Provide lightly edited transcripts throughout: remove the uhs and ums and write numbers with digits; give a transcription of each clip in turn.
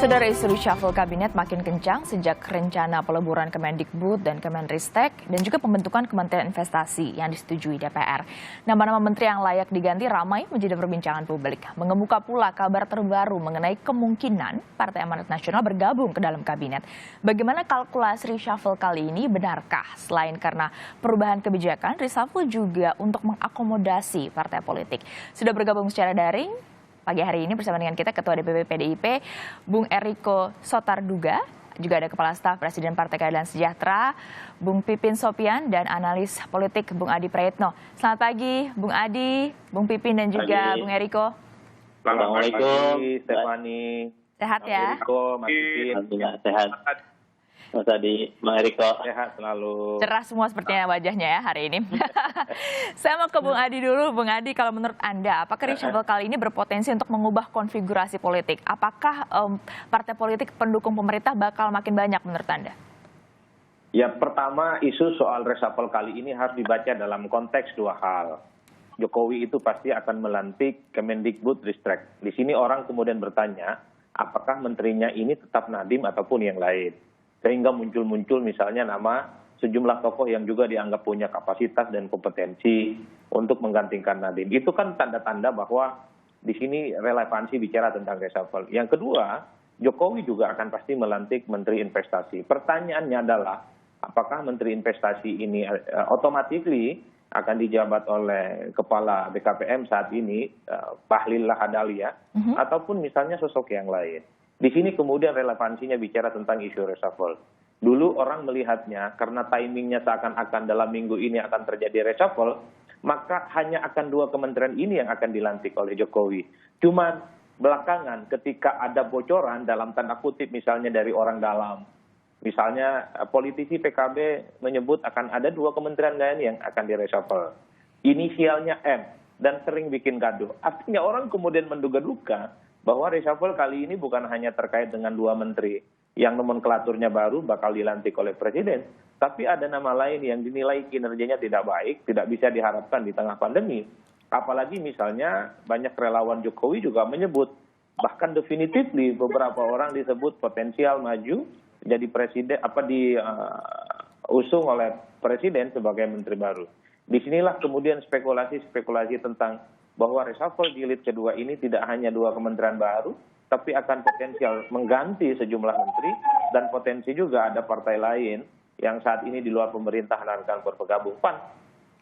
Saudara, isu reshuffle kabinet makin kencang sejak rencana peleburan Kemendikbud dan Kemenristek dan juga pembentukan Kementerian Investasi yang disetujui DPR. Nama-nama menteri yang layak diganti ramai menjadi perbincangan publik. Mengemuka pula kabar terbaru mengenai kemungkinan Partai Amanat Nasional bergabung ke dalam kabinet. Bagaimana kalkulasi reshuffle kali ini? Benarkah selain karena perubahan kebijakan, reshuffle juga untuk mengakomodasi partai politik? Sudah bergabung secara daring pagi hari ini bersama dengan kita Ketua DPP PDIP, Bung Eriko Sotarduga, juga ada Kepala Staf Presiden Partai Keadilan Sejahtera, Bung Pipin Sopian, dan analis politik Bung Adi Praetno. Selamat pagi, Bung Adi, Bung Pipin, dan juga Bung Eriko. Assalamualaikum, Stefani. Sehat ya? Eriko, Mas Pipin. Sehat. Mas Adi, Bang Eriko. Sehat selalu. Cerah semua sepertinya wajahnya ya hari ini. Saya mau ke Bung Adi dulu. Bung Adi, kalau menurut Anda, apakah reshuffle kali ini berpotensi untuk mengubah konfigurasi politik? Apakah partai politik pendukung pemerintah bakal makin banyak menurut Anda? Ya, pertama isu soal reshuffle kali ini harus dibaca dalam konteks dua hal. Jokowi itu pasti akan melantik Kemendikbud Ristek. Di sini orang kemudian bertanya, apakah menterinya ini tetap Nadiem ataupun yang lain? Sehingga muncul-muncul misalnya nama sejumlah tokoh yang juga dianggap punya kapasitas dan kompetensi untuk menggantikan Nadiem. Itu kan tanda-tanda bahwa di sini relevansi bicara tentang reshuffle. Yang kedua, Jokowi juga akan pasti melantik Menteri Investasi. Pertanyaannya adalah, apakah Menteri Investasi ini otomatis akan dijabat oleh Kepala BKPM saat ini, Bahlil Lahadalia, ataupun misalnya sosok yang lain. Di sini kemudian relevansinya bicara tentang isu reshuffle. Dulu orang melihatnya karena timingnya seakan-akan dalam minggu ini akan terjadi reshuffle, maka hanya akan dua kementerian ini yang akan dilantik oleh Jokowi. Cuman belakangan ketika ada bocoran dalam tanda kutip misalnya dari orang dalam, misalnya politisi PKB menyebut akan ada dua kementerian lain yang akan direshuffle. Inisialnya M dan sering bikin gaduh. Artinya orang kemudian menduga-duga bahwa reshuffle kali ini bukan hanya terkait dengan dua menteri yang nomenklaturnya baru bakal dilantik oleh presiden, tapi ada nama lain yang dinilai kinerjanya tidak baik, tidak bisa diharapkan di tengah pandemi. Apalagi misalnya banyak relawan Jokowi juga menyebut, bahkan definitif beberapa orang disebut potensial maju jadi presiden, diusung oleh presiden sebagai menteri baru. Disinilah kemudian spekulasi-spekulasi tentang bahwa reshuffle jilid kedua ini tidak hanya dua kementerian baru, tapi akan potensial mengganti sejumlah menteri, dan potensi juga ada partai lain yang saat ini di luar pemerintahan akan bergabung. PAN.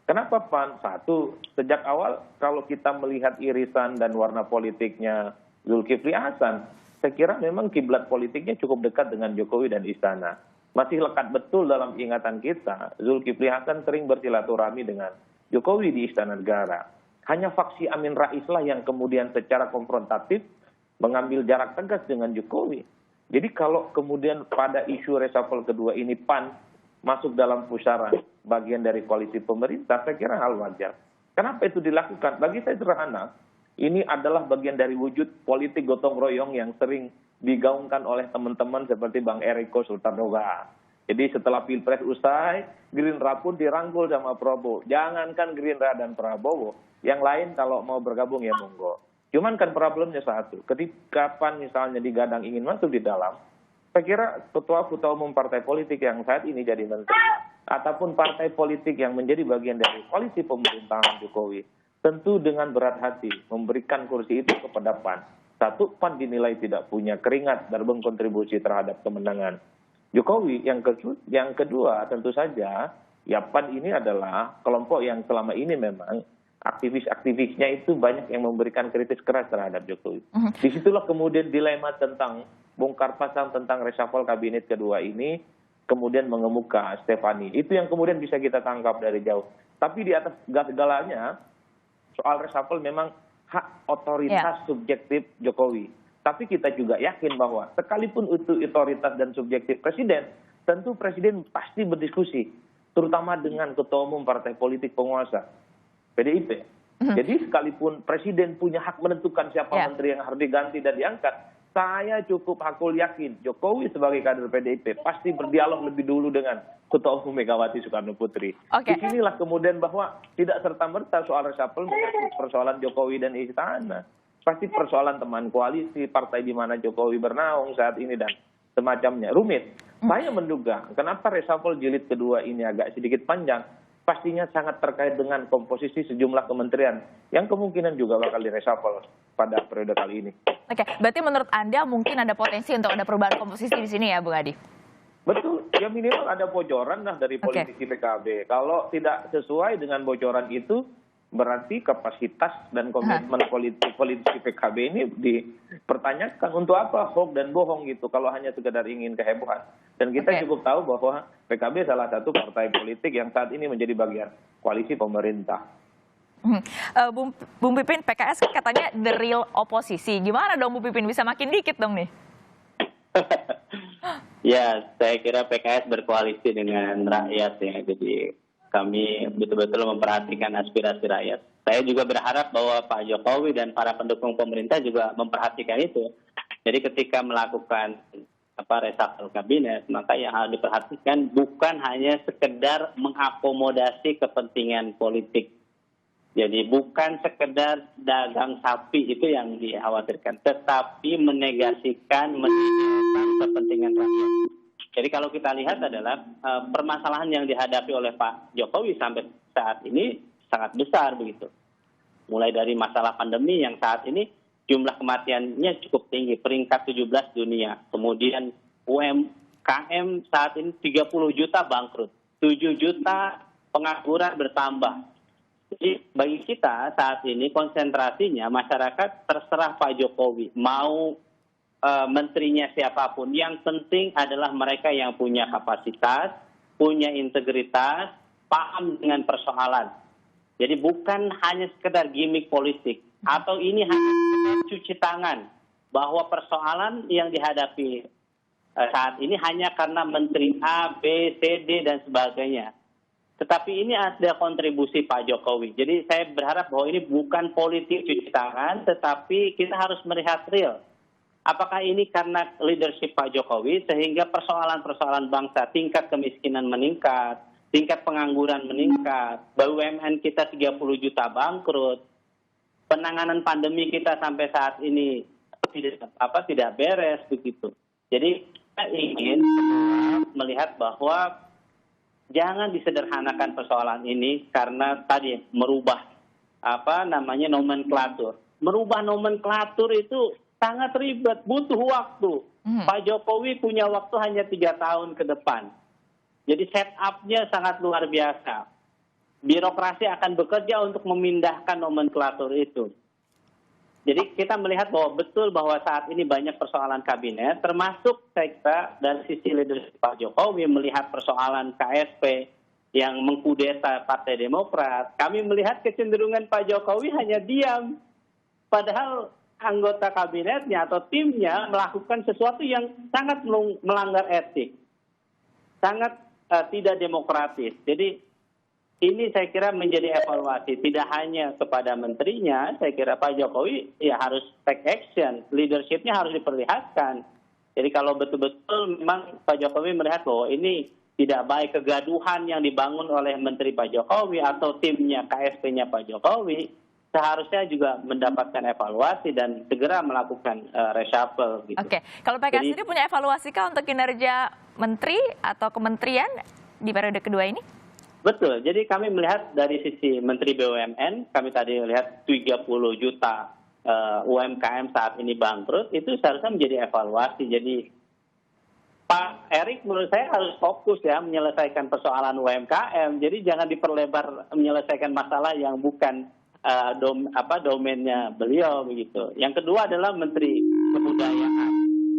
Kenapa PAN? Satu, sejak awal kalau kita melihat irisan dan warna politiknya Zulkifli Hasan, saya kira memang kiblat politiknya cukup dekat dengan Jokowi dan Istana. Masih lekat betul dalam ingatan kita, Zulkifli Hasan sering bersilaturahmi dengan Jokowi di Istana Negara. Hanya faksi Amin Rais lah yang kemudian secara konfrontatif mengambil jarak tegas dengan Jokowi. Jadi kalau kemudian pada isu reshuffle kedua ini PAN masuk dalam pusaran bagian dari koalisi pemerintah, saya kira hal wajar. Kenapa itu dilakukan? Bagi saya sederhana, ini adalah bagian dari wujud politik gotong royong yang sering digaungkan oleh teman-teman seperti Bang Eriko Sotarduga. Jadi setelah Pilpres usai, Gerindra pun dirangkul sama Prabowo. Jangankan Gerindra dan Prabowo, yang lain kalau mau bergabung ya monggo. Cuman kan problemnya satu, ketika PAN misalnya digadang ingin masuk di dalam, saya kira ketua-ketua umum partai politik yang saat ini jadi menteri, ataupun partai politik yang menjadi bagian dari koalisi pemerintahan Jokowi, tentu dengan berat hati memberikan kursi itu kepada PAN. Satu, PAN dinilai tidak punya keringat dan berkontribusi terhadap kemenangan Jokowi. Yang kedua, tentu saja, ya PAN ini adalah kelompok yang selama ini memang aktivis-aktivisnya itu banyak yang memberikan kritis keras terhadap Jokowi. Disitulah kemudian dilema tentang bongkar pasang tentang reshuffle kabinet kedua ini kemudian mengemuka, Stefani. Itu yang kemudian bisa kita tangkap dari jauh. Tapi di atas segalanya, soal reshuffle memang hak otoritas subjektif Jokowi. Tapi kita juga yakin bahwa sekalipun itu otoritas dan subjektif presiden, tentu presiden pasti berdiskusi, terutama dengan ketua umum partai politik penguasa, PDIP. Jadi sekalipun presiden punya hak menentukan siapa menteri yang harus diganti dan diangkat, saya cukup hakul yakin Jokowi sebagai kader PDIP pasti berdialog lebih dulu dengan Ketua Umum Megawati Soekarno Putri. Disinilah kemudian bahwa tidak serta-merta soal reshuffle menyangkut persoalan Jokowi dan Istana. pasti persoalan teman koalisi, partai di mana Jokowi bernaung saat ini dan semacamnya rumit. Saya menduga kenapa reshuffle jilid kedua ini agak sedikit panjang, pastinya sangat terkait dengan komposisi sejumlah kementerian yang kemungkinan juga bakal direshuffle pada periode kali ini. Oke, berarti menurut Anda mungkin ada potensi untuk ada perubahan komposisi di sini ya, Bung Adi? Betul, ya minimal ada bocoran lah dari politisi PKB. Kalau tidak sesuai dengan bocoran itu, berarti kapasitas dan komitmen politisi PKB ini dipertanyakan. Untuk apa hoax dan bohong gitu kalau hanya sekedar ingin kehebohan. Dan kita cukup tahu bahwa PKB salah satu partai politik yang saat ini menjadi bagian koalisi pemerintah. Bung Pipin, PKS kan katanya the real oposisi. Gimana dong Bung Pipin, bisa makin dikit dong nih? Ya, saya kira PKS berkoalisi dengan rakyat ya. Jadi kami betul-betul memperhatikan aspirasi rakyat. Saya juga berharap bahwa Pak Jokowi dan para pendukung pemerintah juga memperhatikan itu. Jadi ketika melakukan reshuffle kabinet, maka yang harus diperhatikan bukan hanya sekedar mengakomodasi kepentingan politik. Jadi bukan sekedar dagang sapi itu yang dikhawatirkan, tetapi menegasikan kepentingan rakyat. Jadi kalau kita lihat adalah permasalahan yang dihadapi oleh Pak Jokowi sampai saat ini sangat besar begitu. Mulai dari masalah pandemi yang saat ini jumlah kematiannya cukup tinggi, peringkat 17 dunia. Kemudian UMKM saat ini 30 juta bangkrut, 7 juta pengangguran bertambah. Jadi bagi kita saat ini konsentrasinya masyarakat terserah Pak Jokowi mau menterinya siapapun. Yang penting adalah mereka yang punya kapasitas, punya integritas, paham dengan persoalan. Jadi bukan hanya sekedar gimmick politik atau ini hanya cuci tangan bahwa persoalan yang dihadapi saat ini hanya karena menteri A, B, C, D dan sebagainya. Tetapi ini ada kontribusi Pak Jokowi. Jadi saya berharap bahwa ini bukan politik cuci tangan, tetapi kita harus melihat real. Apakah ini karena leadership Pak Jokowi sehingga persoalan-persoalan bangsa, tingkat kemiskinan meningkat, tingkat pengangguran meningkat, BUMN kita 30 juta bangkrut, penanganan pandemi kita sampai saat ini tidak beres begitu. Jadi kita ingin melihat bahwa jangan disederhanakan persoalan ini karena tadi merubah nomenklatur. Merubah nomenklatur itu sangat ribet, butuh waktu. Pak Jokowi punya waktu hanya 3 tahun ke depan. Jadi setup-nya sangat luar biasa. Birokrasi akan bekerja untuk memindahkan nomenklatur itu. Jadi kita melihat bahwa betul bahwa saat ini banyak persoalan kabinet, termasuk saya kira dari sisi leadership Pak Jokowi melihat persoalan KSP yang mengkudeta Partai Demokrat. Kami melihat kecenderungan Pak Jokowi hanya diam. Padahal anggota kabinetnya atau timnya melakukan sesuatu yang sangat melanggar etik. Sangat tidak demokratis. Jadi ini saya kira menjadi evaluasi. Tidak hanya kepada menterinya, saya kira Pak Jokowi ya harus take action. Leadership-nya harus diperlihatkan. Jadi kalau betul-betul memang Pak Jokowi melihat bahwa ini tidak baik kegaduhan yang dibangun oleh Menteri Pak Jokowi atau timnya KSP-nya Pak Jokowi, seharusnya juga mendapatkan evaluasi dan segera melakukan reshuffle. Gitu. Oke, kalau PKS sendiri punya evaluasi kah untuk kinerja menteri atau kementerian di periode kedua ini? Betul, jadi kami melihat dari sisi Menteri BUMN, kami tadi lihat 30 juta UMKM saat ini bangkrut, itu seharusnya menjadi evaluasi. Jadi Pak Erik menurut saya harus fokus ya menyelesaikan persoalan UMKM, jadi jangan diperlebar menyelesaikan masalah yang bukan domainnya beliau begitu. Yang kedua adalah Menteri Kebudayaan.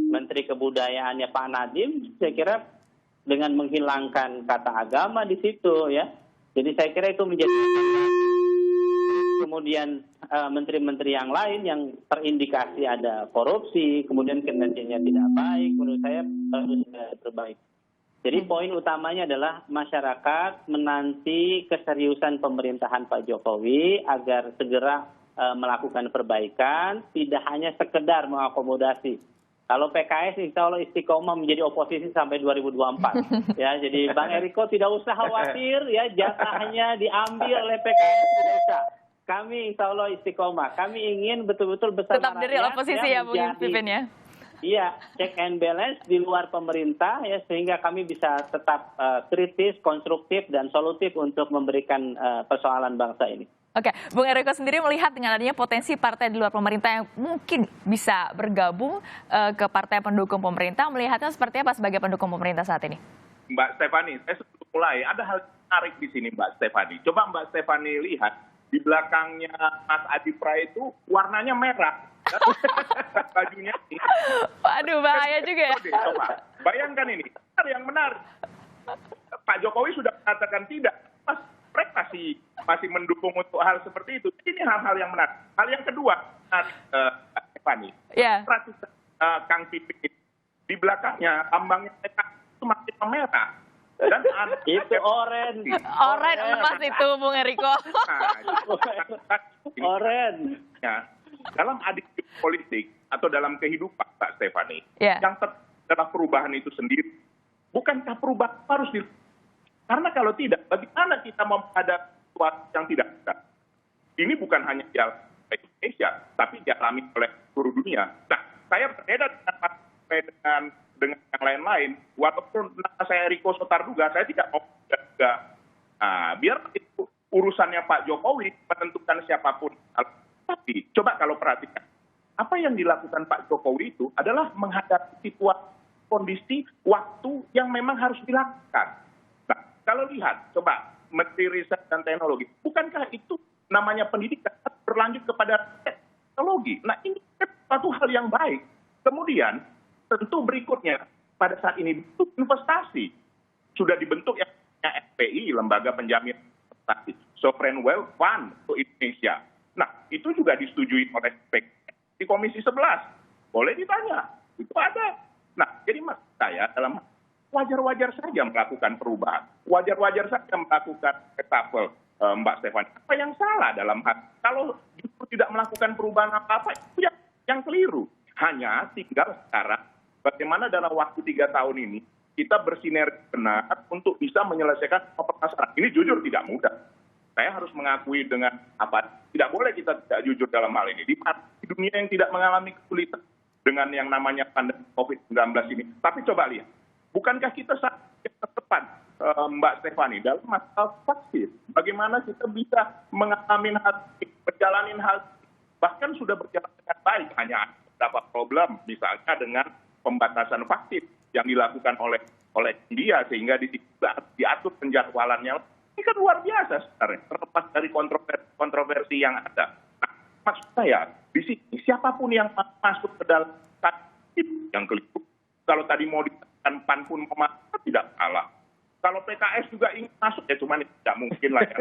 Menteri Kebudayaannya Pak Nadiem, saya kira dengan menghilangkan kata agama di situ ya. Jadi saya kira itu menjadi kemudian menteri-menteri yang lain yang terindikasi ada korupsi, kemudian kinerjanya tidak baik, menurut saya harus diperbaiki. Jadi poin utamanya adalah masyarakat menanti keseriusan pemerintahan Pak Jokowi agar segera melakukan perbaikan, tidak hanya sekedar mengakomodasi. Kalau PKS insya Allah istiqomah menjadi oposisi sampai 2024. Ya, jadi Bang Eriko tidak usah khawatir ya jatahnya diambil oleh PKS, tidak usah. kami insya Allah istiqomah. Kami ingin betul-betul bersama Tetap dari rakyat oposisi ya, Bung Pipin ya. Iya, check and balance di luar pemerintah ya, sehingga kami bisa tetap kritis, konstruktif dan solutif untuk memberikan persoalan bangsa ini. Oke, Bung Eriko sendiri melihat dengan adanya potensi partai di luar pemerintah yang mungkin bisa bergabung ke partai pendukung pemerintah, melihatnya seperti apa sebagai pendukung pemerintah saat ini? Mbak Stefani, saya sebelum mulai, ada hal menarik di sini Mbak Stefani. Coba Mbak Stefani lihat, di belakangnya Mas Adi Pray itu warnanya merah. Bajunya ini. Waduh, bahaya juga ya. Coba, bayangkan ini, yang menarik. Pak Jokowi sudah mengatakan tidak, Mas Pray masih mendukung untuk hal seperti itu. Ini hal-hal yang menarik. Hal yang kedua, Mbak Stefani, Ya. Kang Pipin, di belakangnya lambangnya itu makin merah. Dan Itu oren. Oren emas itu, Bung Eriko. Oren. Ya, dalam adiksi politik atau dalam kehidupan, Pak Stefani, Ya. yang adalah perubahan itu sendiri. Bukankah perubahan harus karena kalau tidak, bagaimana kita menghadapi sesuatu yang tidak ada? Ini bukan hanya dialami oleh Indonesia, tapi dialami oleh seluruh dunia. Nah, saya berbeda dengan yang lain-lain. Walaupun nama saya Riko Sotarduga, saya tidak mau juga. Nah, biar itu urusannya Pak Jokowi menentukan siapapun. Tapi coba kalau perhatikan, apa yang dilakukan Pak Jokowi itu adalah menghadapi situasi, kondisi, waktu yang memang harus dilakukan. Nah, kalau lihat, coba Menteri Riset dan Teknologi, bukankah itu namanya pendidikan berlanjut kepada teknologi? Nah, ini satu hal yang baik. Kemudian, tentu berikutnya, pada saat ini itu investasi. Sudah dibentuk yang namanya SPI, Lembaga Penjamin Investasi, Sovereign Wealth Fund untuk Indonesia. Nah, itu juga disetujui oleh di Komisi 11. Boleh ditanya, itu ada. Nah, jadi maksud saya dalam wajar-wajar saja melakukan perubahan. Wajar-wajar saja melakukan reshuffle, Mbak Stefani. Apa yang salah dalam hal kalau justru tidak melakukan perubahan apa-apa, itu yang keliru. Hanya tinggal sekarang bagaimana dalam waktu 3 tahun ini kita bersinergi benar untuk bisa menyelesaikan permasalahan. Ini jujur tidak mudah. Saya harus mengakui dengan apa, tidak boleh kita tidak jujur dalam hal ini. Di dunia yang tidak mengalami kesulitan dengan yang namanya pandemi COVID-19 ini. Tapi coba lihat, bukankah kita saat yang tepat, Mbak Stefani, dalam masalah vaksin, bagaimana kita bisa mengalami hal ini, menjalani hal ini, bahkan sudah berjalan dengan baik, hanya beberapa problem, misalnya dengan pembatasan vaksin yang dilakukan oleh India, sehingga diatur penjadwalannya. Ini kan luar biasa sebenarnya, terlepas dari kontroversi yang ada. Nah, maksud saya, di sini siapapun yang masuk ke dalam yang keliru, kalau tadi mau dikatakan PAN pun tidak salah. Kalau PKS juga ingin masuk, ya cuman tidak mungkin lah ya.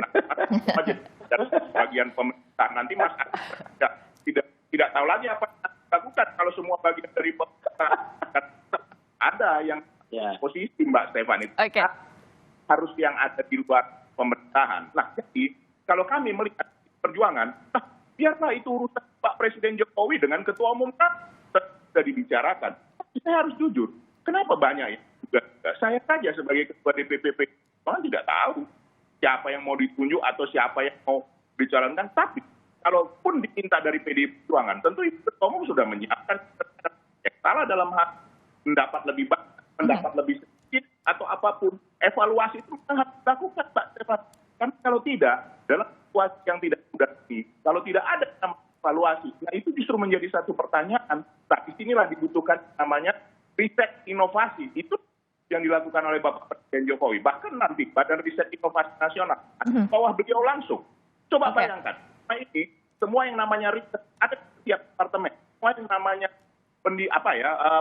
Dari bagian pemerintah nanti Mas tidak tahu lagi apa yang dilakukan kalau semua bagian dari pemerintah ada yang posisi Mbak Stefani. Oke. Harus yang ada di luar pemerintahan. Nah, jadi kalau kami melihat perjuangan, nah, biarlah itu urusan Pak Presiden Jokowi dengan Ketua Umum kan sudah dibicarakan. Tapi saya harus jujur, kenapa banyak ya? Saya saja sebagai Ketua DPP bahkan tidak tahu siapa yang mau ditunjuk atau siapa yang mau dicalonkan. Tapi kalaupun diminta dari PDI Perjuangan, tentu Ketua Umum sudah menyiapkan yang salah dalam hal mendapat lebih banyak, mendapat lebih sedikit, atau apapun. Evaluasi itu harus dilakukan, Pak Stefan. Karena kalau tidak, dalam situasi yang tidak mudah ini, kalau tidak ada evaluasi, nah itu justru menjadi satu pertanyaan. Nah, disinilah dibutuhkan namanya riset inovasi. Itu yang dilakukan oleh Bapak Presiden Jokowi. Bahkan nanti Badan Riset Inovasi Nasional, di bawah beliau langsung. Coba bayangkan, nah ini semua yang namanya riset ada di setiap departemen. Semua yang namanya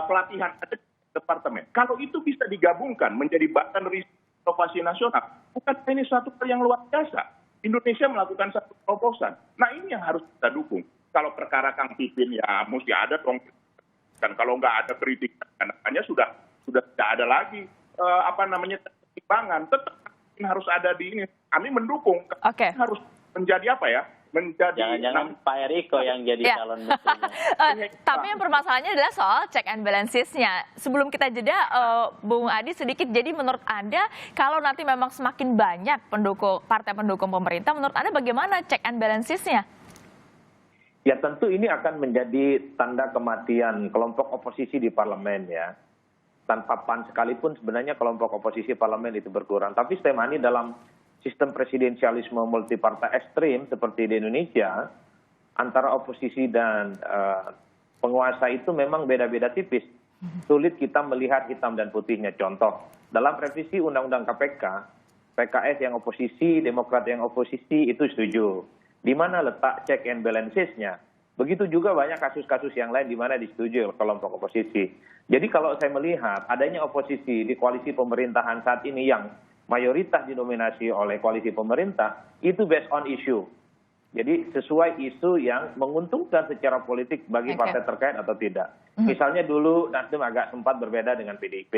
pelatihan ada di departemen. Kalau itu bisa digabungkan menjadi Badan Riset Inovasi Nasional, bukan ini suatu hal yang luar biasa. Indonesia melakukan satu terobosan. Nah, ini yang harus kita dukung. Kalau perkara Kang Pipin ya mesti ada dong. Dan kalau nggak ada kritik, hanya sudah tidak ada lagi pertimbangan. Tetap harus ada di ini. Kami mendukung. Harus menjadi menjadi Jangan-jangan Pak Eriko yang jadi Ya. calon menterinya. Tapi yang permasalahannya adalah soal check and balances-nya. Sebelum kita jeda, Bung Adi sedikit, jadi menurut Anda kalau nanti memang semakin banyak partai pendukung pemerintah, menurut Anda bagaimana check and balances-nya? Ya tentu ini akan menjadi tanda kematian kelompok oposisi di parlemen ya. Tanpa PAN sekalipun sebenarnya kelompok oposisi parlemen itu berkurang. Tapi Stefani dalam sistem presidensialisme multipartai ekstrim seperti di Indonesia, antara oposisi dan penguasa itu memang beda-beda tipis. Sulit kita melihat hitam dan putihnya. Contoh, dalam revisi Undang-Undang KPK, PKS yang oposisi, Demokrat yang oposisi itu setuju. Di mana letak check and balances-nya? Begitu juga banyak kasus-kasus yang lain di mana disetujui oleh kelompok oposisi. Jadi kalau saya melihat adanya oposisi di koalisi pemerintahan saat ini yang mayoritas didominasi oleh koalisi pemerintah, itu based on issue. Jadi sesuai isu yang menguntungkan secara politik bagi partai terkait atau tidak. Misalnya dulu Nasdem agak sempat berbeda dengan PDIP,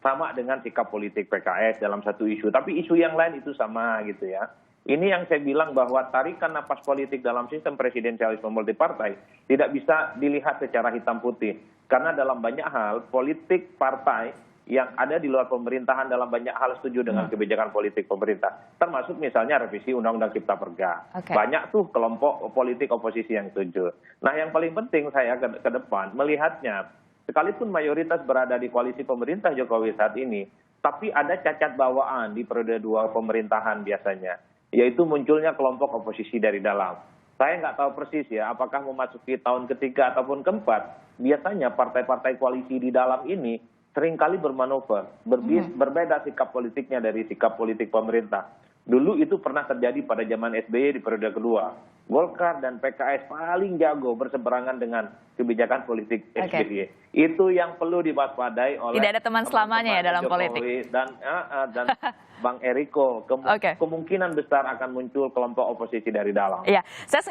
sama dengan sikap politik PKS dalam satu isu. Tapi isu yang lain itu sama gitu ya. Ini yang saya bilang bahwa tarikan napas politik dalam sistem presidensialisme multipartai tidak bisa dilihat secara hitam putih. Karena dalam banyak hal politik partai yang ada di luar pemerintahan dalam banyak hal setuju dengan kebijakan politik pemerintah. Termasuk misalnya revisi Undang-Undang Cipta Kerja. Banyak tuh kelompok politik oposisi yang setuju. Nah yang paling penting saya ke depan melihatnya, sekalipun mayoritas berada di koalisi pemerintah Jokowi saat ini, tapi ada cacat bawaan di periode 2 pemerintahan biasanya, yaitu munculnya kelompok oposisi dari dalam. Saya nggak tahu persis ya, apakah memasuki tahun ketiga ataupun keempat, biasanya partai-partai koalisi di dalam ini seringkali bermanuver, berbeda sikap politiknya dari sikap politik pemerintah. Dulu itu pernah terjadi pada zaman SBY di periode kedua. Golkar dan PKS paling jago berseberangan dengan kebijakan politik SBY. Itu yang perlu diwaspadai oleh tidak ada teman selamanya ya dalam Jokowi politik. Dan Bang Eriko. Kemungkinan besar akan muncul kelompok oposisi dari dalam. Iya, saya